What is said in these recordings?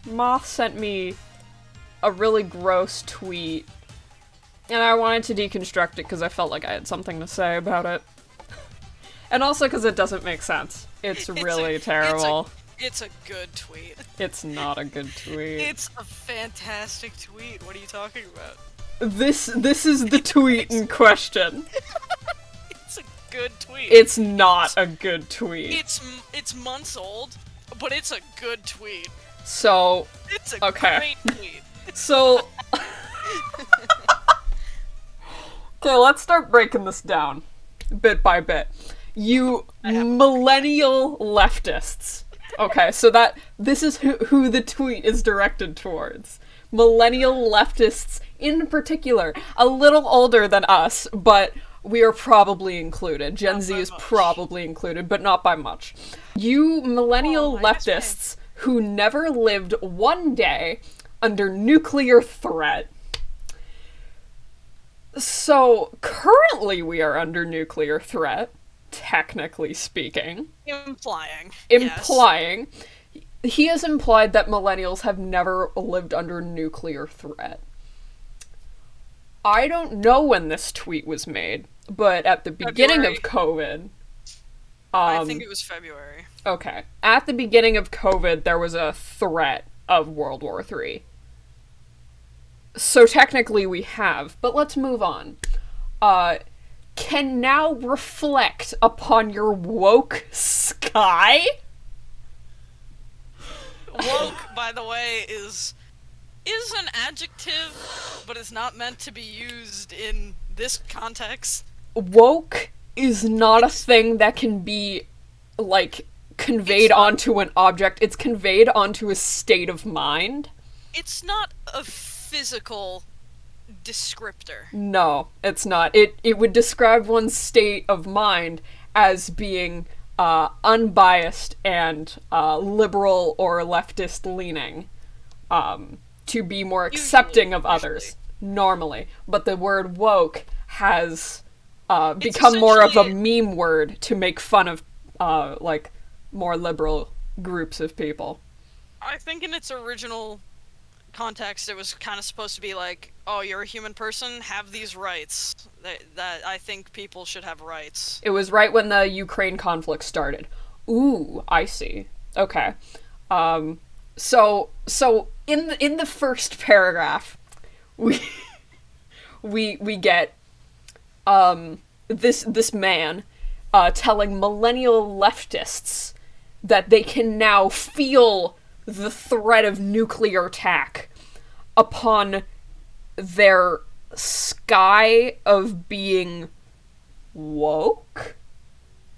Moth sent me a really gross tweet, and I wanted to deconstruct it because I felt like I had something to say about it. And also because it doesn't make sense. It's really terrible. It's a good tweet. It's not a good tweet. It's a fantastic tweet. What are you talking about? This is the tweet in question. It's a good tweet. It's not a good tweet. It's months old, but it's a good tweet. So, It's a okay. great tweet. So, okay, let's start breaking this down, bit by bit. You millennial leftists. Okay, so this is who the tweet is directed towards. Millennial leftists in particular. A little older than us, but we are probably included. Gen Z is probably included, but not by much. You millennial leftists who never lived one day under nuclear threat. So, currently we are under nuclear threat, technically speaking. Implying. Implying. Yes. He has implied that millennials have never lived under nuclear threat. I don't know when this tweet was made, but at the beginning of COVID... I think it was February. Okay. At the beginning of COVID, there was a threat of World War III. So technically we have, but let's move on. Can now reflect upon your woke sky? Woke, by the way, is an adjective, but is not meant to be used in this context. Woke is not a thing that can be, like, conveyed onto an object. It's conveyed onto a state of mind. It's not a physical descriptor. No, it's not. It would describe one's state of mind as being unbiased and liberal or leftist leaning, to be more accepting of others, normally. But the word woke has become more of a meme word to make fun of, like, more liberal groups of people. I think in its original context, it was kind of supposed to be like, oh, you're a human person, have these rights. That I think people should have rights. It was right when the Ukraine conflict started. Ooh, I see. Okay. So in the first paragraph, we get this man telling millennial leftists that they can now feel the threat of nuclear attack upon their sky of being woke?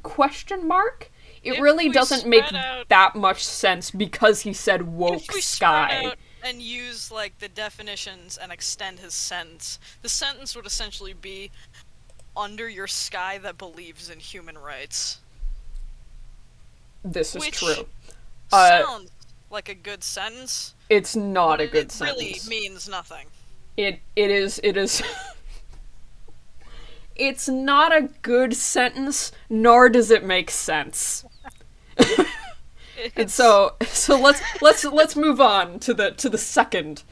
Question mark? It really doesn't make that much sense because he said woke if we sky. Spread out and use, like, the definitions and extend his sentence, the sentence would essentially be, under your sky that believes in human rights. This is true. Sounds like a good sentence. It's not a good sentence. It really means nothing. It is it's not a good sentence, nor does it make sense. And so let's move on to the second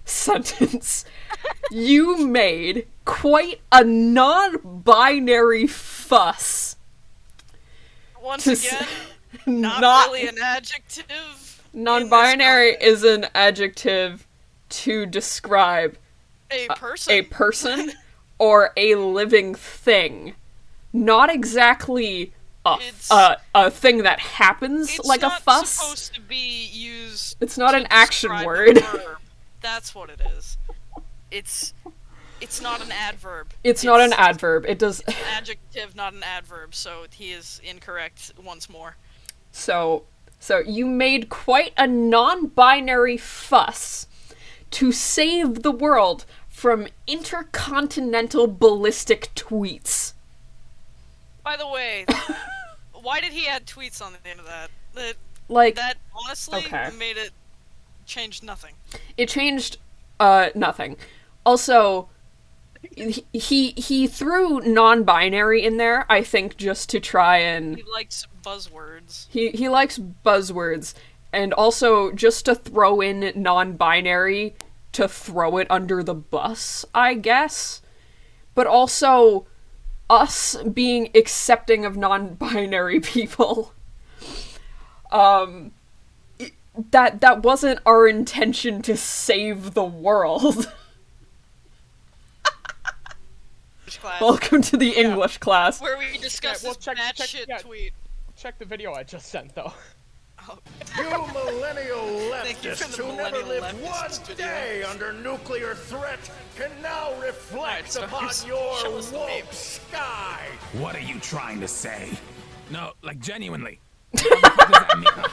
sentence. You made quite a non-binary fuss. Once again, not really an adjective. Non-binary is an adjective to describe a person or a living thing. Not exactly a thing that happens like a fuss. It's not supposed to be used. It's not an action word. That's what it is. It's not an adverb. It's not an adverb. It does. It's an adjective, not an adverb. So he is incorrect once more. So you made quite a non-binary fuss to save the world from intercontinental ballistic tweets. By the way, why did he add tweets on the end of that? That honestly made it change nothing. It changed nothing. Also, he threw non-binary in there, I think, just to try and... He likes buzzwords. He likes buzzwords, And also, just to throw in non-binary, to throw it under the bus, I guess. But also, us being accepting of non-binary people. That wasn't our intention to save the world. Class, Welcome to the English class. where we discuss this batshit tweet. Check the video I just sent, though. Oh. You millennial Thank you for leftists the who never millennial lived leftist one video. day under nuclear threat can now reflect Alright, so upon show your us the woke meme. sky. What are you trying to say? No, like genuinely. What does that mean?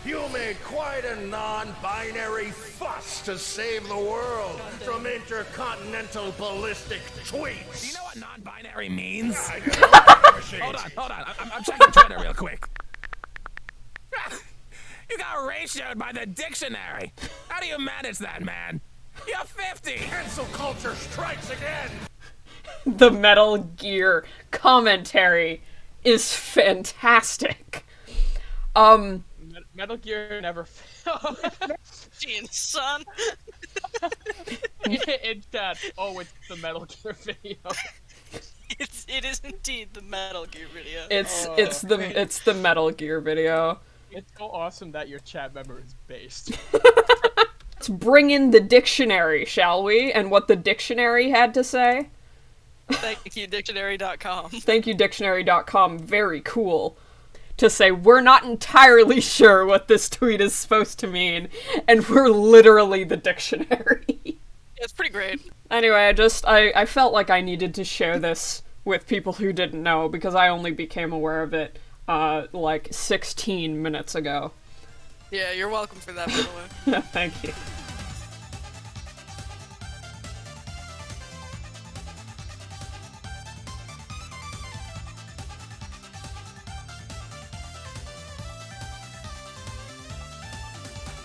You made quite a non-binary fuss to save the world from intercontinental ballistic tweets. Do you know what non-binary means? I know, Hold on. I'm checking Twitter real quick. You got ratioed by the dictionary. How do you manage that, man? You're 50. Cancel culture strikes again. The Metal Gear commentary is fantastic. Metal Gear never failed. Gene, son. In chat, oh, it's the Metal Gear video. It is indeed the Metal Gear video. It's the Metal Gear video. It's so awesome that your chat member is based. Let's bring in the dictionary, shall we? And what the dictionary had to say? Thank you, dictionary.com. Thank you, dictionary.com. Very cool. To say, we're not entirely sure what this tweet is supposed to mean, and we're literally the dictionary. It's pretty great. Anyway, I felt like I needed to share this with people who didn't know, because I only became aware of it, like 16 minutes ago. Yeah, you're welcome for that, by the way. Thank you.